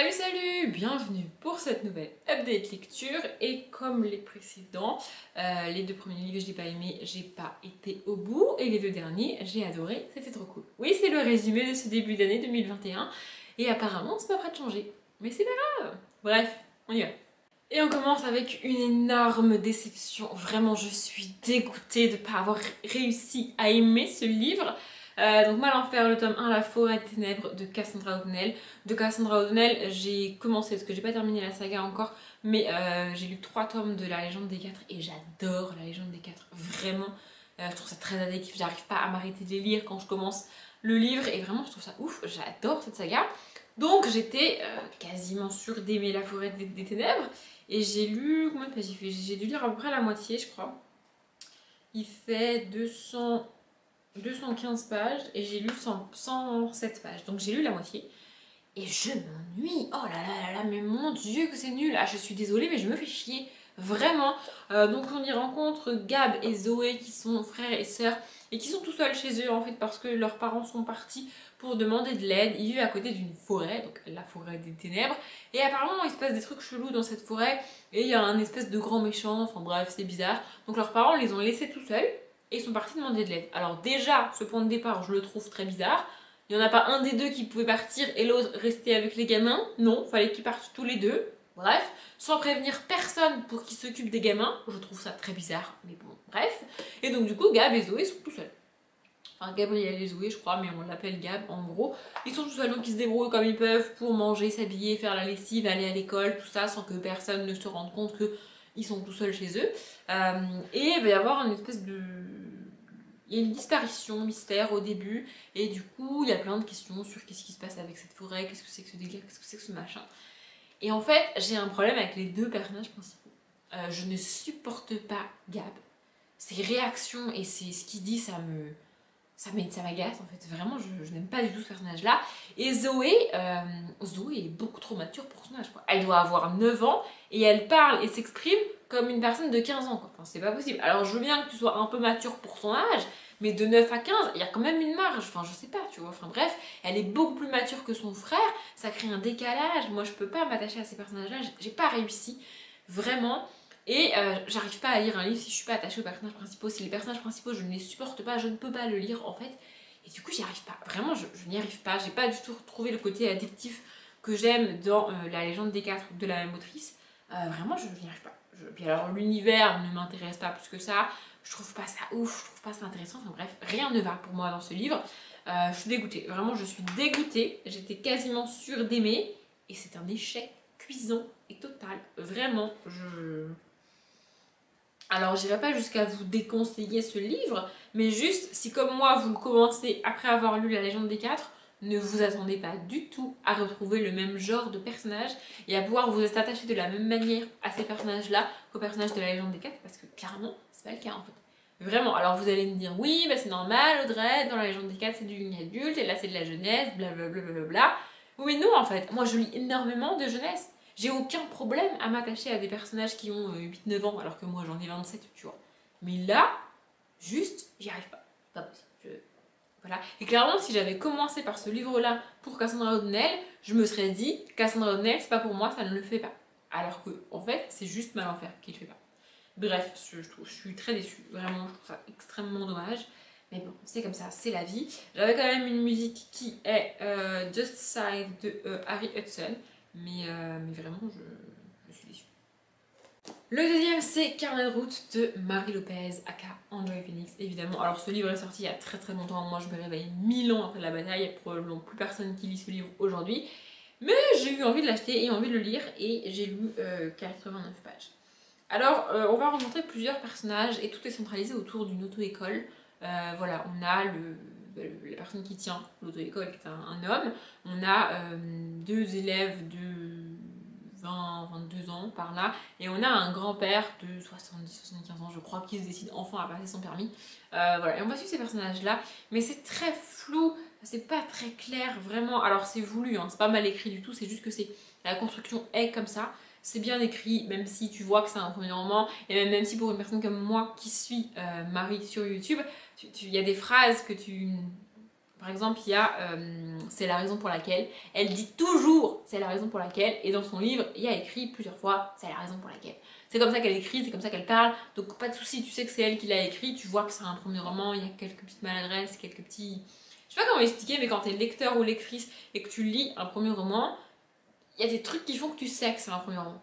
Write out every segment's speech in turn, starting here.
Salut, bienvenue pour cette nouvelle update lecture et comme les précédents, les deux premiers livres j'ai pas aimé, j'ai pas été au bout et les deux derniers j'ai adoré, c'était trop cool. Oui, c'est le résumé de ce début d'année 2021 et apparemment c'est pas prêt de changer, mais c'est pas grave. Bref, on y va. Et on commence avec une énorme déception, vraiment je suis dégoûtée de ne pas avoir réussi à aimer ce livre. Donc Mal en Fer, le tome 1, La Forêt des Ténèbres de Cassandra O'Donnell. De Cassandra O'Donnell, j'ai commencé, parce que j'ai pas terminé la saga encore, mais j'ai lu 3 tomes de La Légende des 4 et j'adore La Légende des 4, vraiment. Je trouve ça très addictif, j'arrive pas à m'arrêter de les lire quand je commence le livre et vraiment je trouve ça ouf, j'adore cette saga. Donc j'étais quasiment sûre d'aimer La Forêt des Ténèbres et j'ai lu, combien de pages il fait? J'ai dû lire à peu près la moitié je crois. Il fait 215 pages et j'ai lu 107 pages, donc j'ai lu la moitié. Et je m'ennuie, oh là là là là, mais mon dieu que c'est nul. Ah, je suis désolée mais je me fais chier, vraiment. Donc on y rencontre Gab et Zoé qui sont frères et sœurs et qui sont tout seuls chez eux en fait parce que leurs parents sont partis pour demander de l'aide. Ils vivent à côté d'une forêt, donc la forêt des ténèbres, et apparemment il se passe des trucs chelous dans cette forêt et il y a un espèce de grand méchant, enfin bref c'est bizarre. Donc leurs parents les ont laissés tout seuls et ils sont partis demander de l'aide. Alors déjà ce point de départ je le trouve très bizarre. Il n'y en a pas un des deux qui pouvait partir et l'autre rester avec les gamins. Non, fallait qu'ils partent tous les deux. Bref, sans prévenir personne pour qu'ils s'occupent des gamins. Je trouve ça très bizarre, mais bon, bref. Et donc du coup, Gab et Zoé sont tout seuls. Enfin, Gabriel et Zoé, je crois, mais on l'appelle Gab en gros. Ils sont tout seuls, donc ils se débrouillent comme ils peuvent pour manger, s'habiller, faire la lessive, aller à l'école, tout ça, sans que personne ne se rende compte qu'ils sont tout seuls chez eux. Et il va y avoir une espèce de... Il y a une disparition mystère au début et du coup il y a plein de questions sur qu'est-ce qui se passe avec cette forêt, qu'est-ce que c'est que ce délire, qu'est-ce que c'est que ce machin. Et en fait j'ai un problème avec les deux personnages principaux. Je ne supporte pas Gab. Ses réactions et ce qu'il dit ça m'agace en fait. Vraiment je n'aime pas du tout ce personnage là. Et Zoé est beaucoup trop mature pour son âge quoi. Elle doit avoir 9 ans et elle parle et s'exprime comme une personne de 15 ans quoi. Enfin c'est pas possible. Alors je veux bien que tu sois un peu mature pour son âge, mais de 9 à 15, il y a quand même une marge, enfin je sais pas, tu vois, enfin bref, elle est beaucoup plus mature que son frère, ça crée un décalage, moi je peux pas m'attacher à ces personnages-là, j'ai pas réussi, vraiment, et j'arrive pas à lire un livre si je suis pas attachée aux personnages principaux, si les personnages principaux je ne les supporte pas, je ne peux pas le lire en fait, et du coup j'y arrive pas, vraiment je n'y arrive pas, j'ai pas du tout retrouvé le côté addictif que j'aime dans La Légende des 4 de la même autrice, vraiment je n'y arrive pas. Puis alors l'univers ne m'intéresse pas plus que ça, je trouve pas ça ouf, je trouve pas ça intéressant, enfin bref, rien ne va pour moi dans ce livre. Je suis dégoûtée, vraiment je suis dégoûtée, j'étais quasiment sûre d'aimer et c'est un échec cuisant et total, vraiment, Alors j'irai pas jusqu'à vous déconseiller ce livre, mais juste si comme moi vous le commencez après avoir lu La Légende des 4, ne vous attendez pas du tout à retrouver le même genre de personnage et à pouvoir vous attacher de la même manière à ces personnages-là qu'aux personnages de La Légende des 4 parce que clairement, c'est pas le cas en fait. Vraiment, alors vous allez me dire oui, bah c'est normal, Audrey, dans La Légende des 4 c'est du young adulte et là c'est de la jeunesse, blablabla. Oui mais non en fait, moi je lis énormément de jeunesse. J'ai aucun problème à m'attacher à des personnages qui ont 8-9 ans alors que moi j'en ai 27, tu vois. Mais là, juste, j'y arrive pas. Pas possible. Voilà. Et clairement, si j'avais commencé par ce livre-là pour Cassandra O'Donnell, je me serais dit, Cassandra O'Donnell, c'est pas pour moi, ça ne le fait pas. Alors que, en fait, c'est juste Mal en Fer qui le fait pas. Bref, je suis très déçue. Vraiment, je trouve ça extrêmement dommage. Mais bon, c'est comme ça, c'est la vie. J'avais quand même une musique qui est Just Side de Harry Hudson. Mais vraiment, je suis déçue. Le deuxième, c'est Carnet de route de Marie Lopez, aka Enjoy Phoenix, évidemment. Alors, ce livre est sorti il y a très très longtemps. Moi, je me réveille 1000 ans après la bataille. Il n'y a probablement plus personne qui lit ce livre aujourd'hui. Mais j'ai eu envie de l'acheter et envie de le lire. Et j'ai lu 89 pages. Alors, on va rencontrer plusieurs personnages et tout est centralisé autour d'une auto-école. Voilà, on a la personne qui tient l'auto-école, qui est un homme. On a 2 élèves de 20-22 ans par là. Et on a un grand-père de 70-75 ans, je crois, qui se décide enfin à passer son permis. Voilà, et on va suivre ces personnages-là. Mais c'est très flou, c'est pas très clair, vraiment. Alors c'est voulu, hein, c'est pas mal écrit du tout, c'est juste que la construction est comme ça. C'est bien écrit, même si tu vois que c'est un premier roman, et même si pour une personne comme moi qui suit Marie sur YouTube, il y a des phrases que tu Par exemple, il y a c'est la raison pour laquelle, elle dit toujours c'est la raison pour laquelle, et dans son livre, il y a écrit plusieurs fois c'est la raison pour laquelle. C'est comme ça qu'elle écrit, c'est comme ça qu'elle parle, donc pas de souci, tu sais que c'est elle qui l'a écrit, tu vois que c'est un premier roman, il y a quelques petites maladresses, quelques petits... Je sais pas comment expliquer, mais quand t'es lecteur ou lectrice et que tu lis un premier roman, il y a des trucs qui font que tu sais que c'est un premier roman.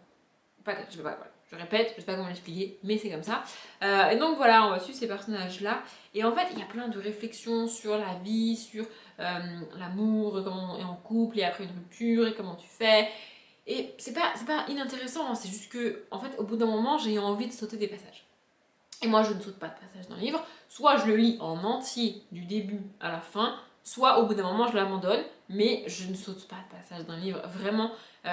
Je répète, je sais pas comment l'expliquer, mais c'est comme ça. Et donc voilà, on va suivre ces personnages-là. Et en fait, il y a plein de réflexions sur la vie, sur l'amour, comment on est en couple, et après une rupture, et comment tu fais. Et c'est pas inintéressant, hein, c'est juste que, en fait, au bout d'un moment, j'ai eu envie de sauter des passages. Et moi, je ne saute pas de passage dans le livre. Soit je le lis en entier, du début à la fin, soit au bout d'un moment, je l'abandonne, mais je ne saute pas de passage d'un livre, vraiment.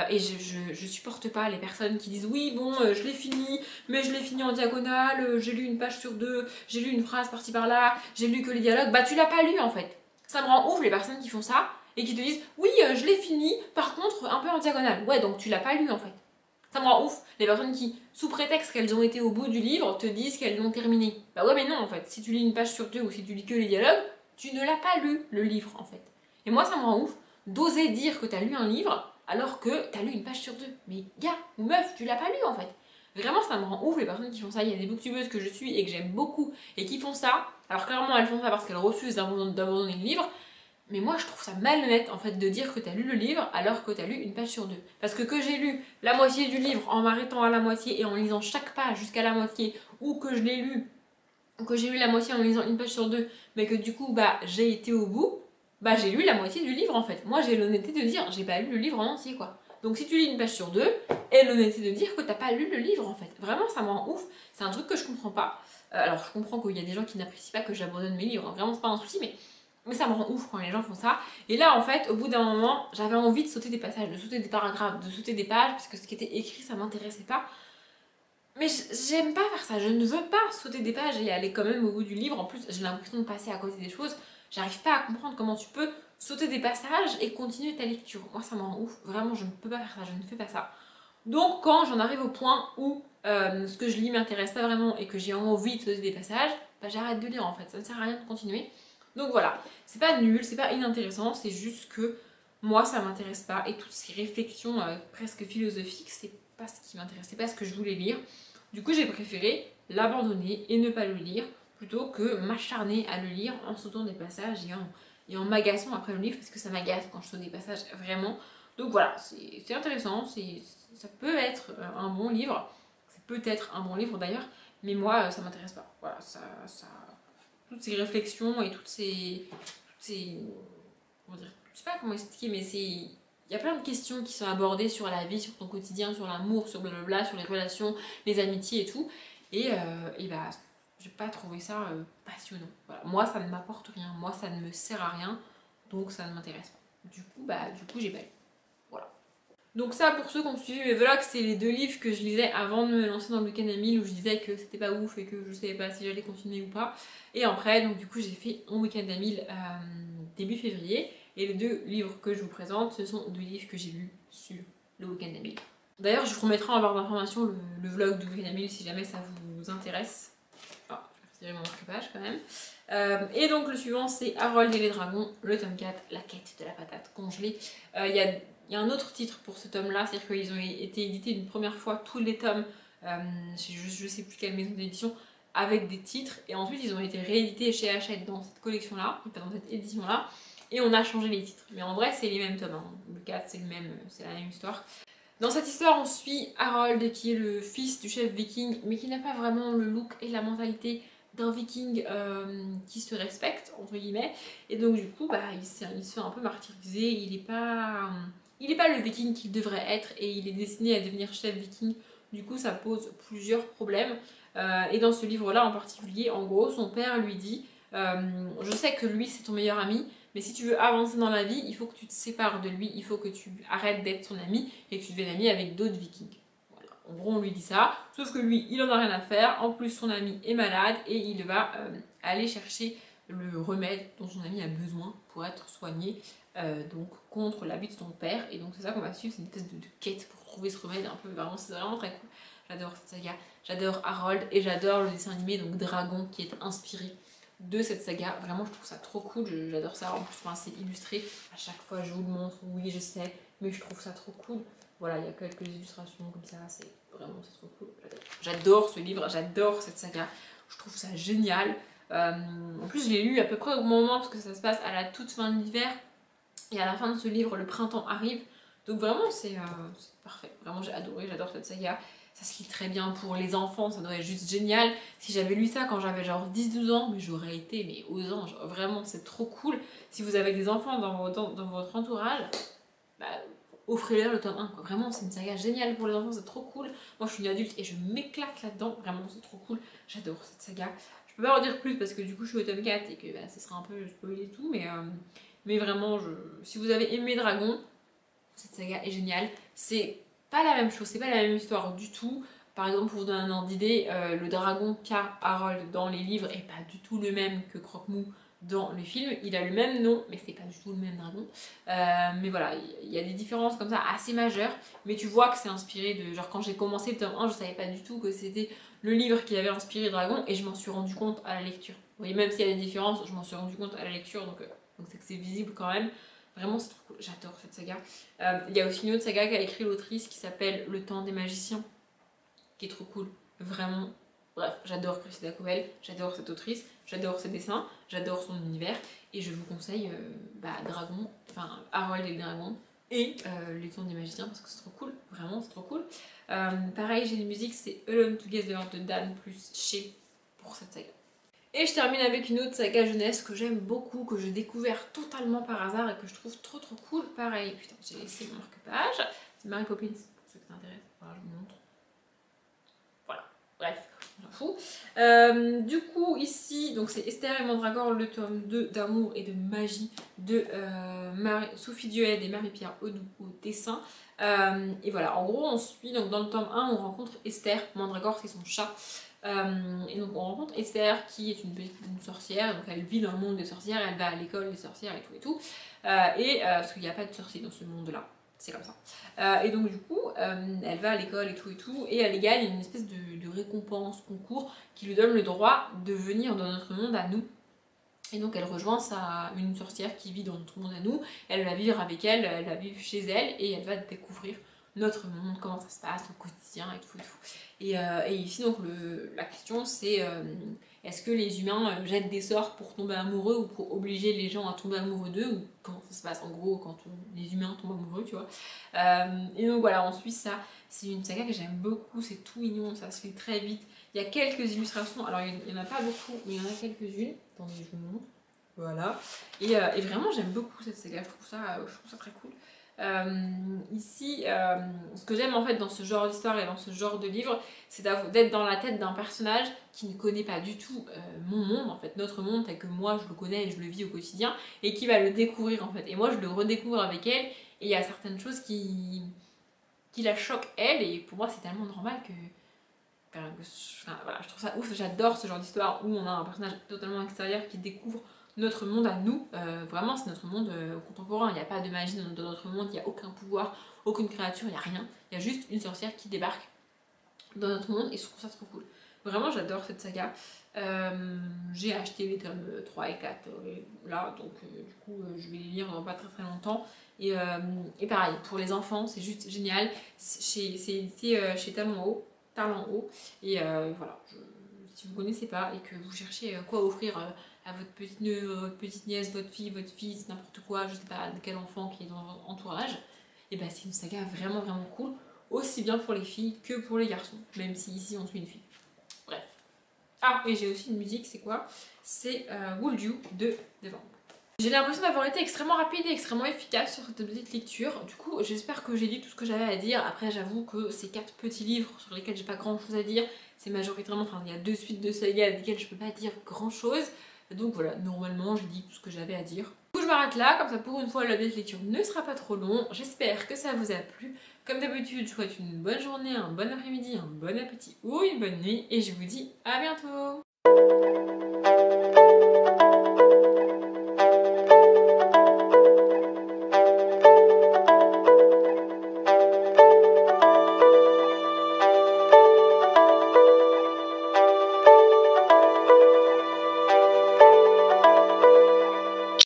Et je supporte pas les personnes qui disent oui, bon, je l'ai fini, mais je l'ai fini en diagonale, j'ai lu une page sur deux, j'ai lu une phrase par-ci par-là, j'ai lu que les dialogues. Bah, tu l'as pas lu en fait. Ça me rend ouf les personnes qui font ça et qui te disent oui, je l'ai fini, par contre, un peu en diagonale. Ouais, donc tu l'as pas lu en fait. Ça me rend ouf les personnes qui, sous prétexte qu'elles ont été au bout du livre, te disent qu'elles l'ont terminé. Bah ouais, mais non en fait. Si tu lis une page sur deux ou si tu lis que les dialogues, tu ne l'as pas lu le livre en fait. Et moi, ça me rend ouf d'oser dire que t'as lu un livre alors que t'as lu une page sur deux. Mais gars ou meuf, tu l'as pas lu en fait. Vraiment, ça me rend ouf les personnes qui font ça. Il y a des booktubeuses que je suis et que j'aime beaucoup et qui font ça. Alors clairement, elles font ça parce qu'elles refusent d'abandonner le livre. Mais moi, je trouve ça malhonnête en fait de dire que t'as lu le livre alors que t'as lu une page sur deux. Parce que j'ai lu la moitié du livre en m'arrêtant à la moitié et en lisant chaque page jusqu'à la moitié, ou que je l'ai lu, ou que j'ai lu la moitié en lisant une page sur deux, mais que du coup, bah, j'ai été au bout, bah, j'ai lu la moitié du livre en fait. Moi, j'ai l'honnêteté de dire, j'ai pas lu le livre en entier quoi. Donc si tu lis une page sur deux, et l'honnêteté de dire que t'as pas lu le livre en fait. Vraiment, ça me rend ouf. C'est un truc que je comprends pas. Alors, je comprends qu'il y a des gens qui n'apprécient pas que j'abandonne mes livres. Vraiment, c'est pas un souci, mais ça me rend ouf quand les gens font ça. Et là, en fait, au bout d'un moment, j'avais envie de sauter des passages, de sauter des paragraphes, de sauter des pages, parce que ce qui était écrit, ça m'intéressait pas. Mais j'aime pas faire ça, je ne veux pas sauter des pages et aller quand même au bout du livre. En plus, j'ai l'impression de passer à côté des choses. J'arrive pas à comprendre comment tu peux sauter des passages et continuer ta lecture. Moi, ça me rend ouf. Vraiment, je ne peux pas faire ça, je ne fais pas ça. Donc, quand j'en arrive au point où ce que je lis m'intéresse pas vraiment et que j'ai envie de sauter des passages, bah, j'arrête de lire en fait. Ça ne sert à rien de continuer. Donc voilà, c'est pas nul, c'est pas inintéressant, c'est juste que moi ça m'intéresse pas et toutes ces réflexions presque philosophiques, c'est pas ce qui m'intéresse, c'est pas ce que je voulais lire. Du coup, j'ai préféré l'abandonner et ne pas le lire plutôt que m'acharner à le lire en sautant des passages et en m'agaçant après le livre parce que ça m'agace quand je saute des passages vraiment. Donc voilà, c'est intéressant, ça peut être un bon livre, c'est peut-être un bon livre d'ailleurs, mais moi ça m'intéresse pas. Voilà, toutes ces réflexions et toutes ces comment dire, je sais pas comment expliquer, mais il y a plein de questions qui sont abordées sur la vie, sur ton quotidien, sur l'amour, sur blablabla, sur les relations, les amitiés et tout. Et bah, j'ai pas trouvé ça passionnant. Voilà. Moi, ça ne m'apporte rien. Moi, ça ne me sert à rien. Donc, ça ne m'intéresse pas. Du coup, j'ai pas lu. Voilà. Donc ça, pour ceux qui ont suivi mes vlogs, c'est les deux livres que je lisais avant de me lancer dans le week-end à 1000 où je disais que c'était pas ouf et que je savais pas si j'allais continuer ou pas. Et après, donc du coup, j'ai fait un week-end à 1000 début février. Et les deux livres que je vous présente, ce sont deux livres que j'ai lus sur le week-end à 1000. D'ailleurs, je vous remettrai en barre d'informations le vlog du week-end à 1000 si jamais ça vous intéresse. Ah, je vais retirer mon marque-page quand même. Et donc le suivant, c'est Harold et les dragons, le tome 4, la quête de la patate congelée. Il y a un autre titre pour ce tome-là, c'est-à-dire qu'ils ont été édités une première fois, tous les tomes, je sais plus quelle maison d'édition, avec des titres, et ensuite ils ont été réédités chez Hachette dans cette collection-là, enfin dans cette édition-là, et on a changé les titres. Mais en vrai, c'est les mêmes tomes, hein. Le 4, c'est la même histoire. Dans cette histoire, on suit Harold, qui est le fils du chef viking, mais qui n'a pas vraiment le look et la mentalité d'un viking qui se respecte, entre guillemets. Et donc du coup, bah, il se fait un peu martyriser, il n'est pas le viking qu'il devrait être, et il est destiné à devenir chef viking. Du coup, ça pose plusieurs problèmes. Et dans ce livre-là en particulier, en gros, son père lui dit je sais que lui, c'est ton meilleur ami, mais si tu veux avancer dans la vie, il faut que tu te sépares de lui, il faut que tu arrêtes d'être son ami et que tu deviennes ami avec d'autres vikings. Voilà. En gros, on lui dit ça, sauf que lui, il en a rien à faire. En plus, son ami est malade et il va aller chercher le remède dont son ami a besoin pour être soigné, donc contre l'habit de son père. Et donc, c'est ça qu'on va suivre, c'est une espèce de quête pour trouver ce remède un peu. Vraiment, c'est vraiment très cool. J'adore cette saga, j'adore Harold et j'adore le dessin animé, donc Dragon, qui est inspiré de cette saga. Vraiment, je trouve ça trop cool, j'adore ça. En plus, enfin, c'est illustré. À chaque fois, je vous le montre, oui, je sais, mais je trouve ça trop cool. Voilà, il y a quelques illustrations comme ça, c'est trop cool. J'adore ce livre, j'adore cette saga. Je trouve ça génial. En plus, je l'ai lu à peu près au moment, parce que ça se passe à la toute fin de l'hiver. Et à la fin de ce livre, le printemps arrive. Donc vraiment, c'est parfait. Vraiment, j'ai adoré, j'adore cette saga. Ça se lit très bien pour les enfants, ça doit être juste génial. Si j'avais lu ça quand j'avais genre 10-12 ans, mais j'aurais été aux anges. Vraiment, c'est trop cool. Si vous avez des enfants dans votre entourage, bah, offrez-leur le tome 1. Quoi. Vraiment, c'est une saga géniale pour les enfants, c'est trop cool. Moi, je suis une adulte et je m'éclate là-dedans. Vraiment, c'est trop cool. J'adore cette saga. Je peux pas en dire plus parce que du coup, je suis au tome 4 et que bah, ce sera un peu spoilé et tout. Mais vraiment, si vous avez aimé Dragon, cette saga est géniale. C'est pas la même chose, c'est pas la même histoire du tout. Par exemple, pour vous donner un ordre d'idée, le dragon qu'a Harold dans les livres est pas du tout le même que Croque-Mou dans le film. Il a le même nom, mais c'est pas du tout le même dragon. Mais voilà, il y a des différences comme ça assez majeures. Mais tu vois que c'est inspiré de... Genre quand j'ai commencé le tome 1, je savais pas du tout que c'était le livre qui avait inspiré Dragon. Et je m'en suis rendu compte à la lecture. Vous voyez, même s'il y a des différences, je m'en suis rendu compte à la lecture. Donc c'est que c'est visible quand même. Vraiment, c'est trop cool. J'adore cette saga. Il y a aussi une autre saga qu'a écrit l'autrice qui s'appelle Le Temps des Magiciens, qui est trop cool. Vraiment. Bref, j'adore Cressida Covell, j'adore cette autrice, j'adore ses dessins, j'adore son univers. Et je vous conseille Dragon, enfin Harold et le Dragon, et Le Temps des Magiciens, parce que c'est trop cool. Vraiment, c'est trop cool. Pareil, j'ai une musique, c'est Alone Together de Dan plus Shea pour cette saga. Et je termine avec une autre saga jeunesse que j'aime beaucoup, que j'ai découvert totalement par hasard et que je trouve trop cool. Pareil, putain, j'ai laissé mon marque-page. C'est Mary Poppins, pour ceux qui t'intéressent. Voilà, je vous montre. Voilà, bref, on s'en fout. Du coup, ici, donc c'est Esther et Mandragore, le tome 2 d'amour et de magie de Sophie Dued et Marie-Pierre Audou au dessin. Et voilà, en gros, on suit, donc dans le tome 1, on rencontre Esther. Mandragore, c'est son chat. Et donc on rencontre Esther qui est une sorcière, donc elle vit dans le monde des sorcières, elle va à l'école des sorcières et tout. Parce qu'il n'y a pas de sorciers dans ce monde-là, c'est comme ça. Et donc du coup, elle va à l'école et tout, et elle gagne une espèce de récompense, concours, qui lui donne le droit de venir dans notre monde à nous. Et donc elle rejoint une sorcière qui vit dans notre monde à nous, elle va vivre avec elle, elle va vivre chez elle, et elle va découvrir notre monde, comment ça se passe au quotidien et tout. Et ici donc la question c'est est-ce que les humains jettent des sorts pour tomber amoureux ou pour obliger les gens à tomber amoureux d'eux, ou comment ça se passe en gros quand les humains tombent amoureux, tu vois. Et donc voilà, on suit ça. C'est une saga que j'aime beaucoup, c'est tout mignon, ça se fait très vite. Il y a quelques illustrations, alors il n'y en a pas beaucoup, mais il y en a quelques-unes. Attendez, je vous montre. Voilà. Et vraiment j'aime beaucoup cette saga, je trouve ça très cool. Ici, ce que j'aime en fait dans ce genre d'histoire et dans ce genre de livre, c'est d'être dans la tête d'un personnage qui ne connaît pas du tout mon monde, en fait, notre monde tel que moi je le connais et je le vis au quotidien, et qui va le découvrir en fait. Et moi je le redécouvre avec elle, et il y a certaines choses qui la choquent elle, et pour moi c'est tellement normal que... Enfin, voilà, je trouve ça ouf, j'adore ce genre d'histoire où on a un personnage totalement extérieur qui découvre notre monde à nous. Vraiment c'est notre monde contemporain, il n'y a pas de magie dans notre monde, il n'y a aucun pouvoir, aucune créature, il n'y a rien, il y a juste une sorcière qui débarque dans notre monde et je trouve ça trop cool. Vraiment j'adore cette saga. J'ai acheté les tomes 3 et 4 là, donc du coup je vais les lire dans pas très longtemps. Et pareil, pour les enfants c'est juste génial, c'est édité chez Talon Haut. Et voilà, si vous ne connaissez pas et que vous cherchez quoi offrir à votre petit neveu, votre petite nièce, votre fille, votre fils, n'importe quoi, je sais pas de quel enfant qui est dans votre entourage, et ben c'est une saga vraiment cool, aussi bien pour les filles que pour les garçons, même si ici on suit une fille. Bref. Ah, et j'ai aussi une musique, c'est quoi? C'est Would You de Devant. J'ai l'impression d'avoir été extrêmement rapide et extrêmement efficace sur cette petite lecture. Du coup, j'espère que j'ai dit tout ce que j'avais à dire. Après, j'avoue que ces 4 petits livres sur lesquels j'ai pas grand chose à dire, c'est majoritairement, enfin, il y a 2 suites de sagas avec lesquelles je peux pas dire grand chose. Donc voilà, normalement, j'ai dit tout ce que j'avais à dire. Du coup, je m'arrête là, comme ça pour une fois, la lecture ne sera pas trop long. J'espère que ça vous a plu. Comme d'habitude, je vous souhaite une bonne journée, un bon après-midi, un bon appétit ou une bonne nuit. Et je vous dis à bientôt!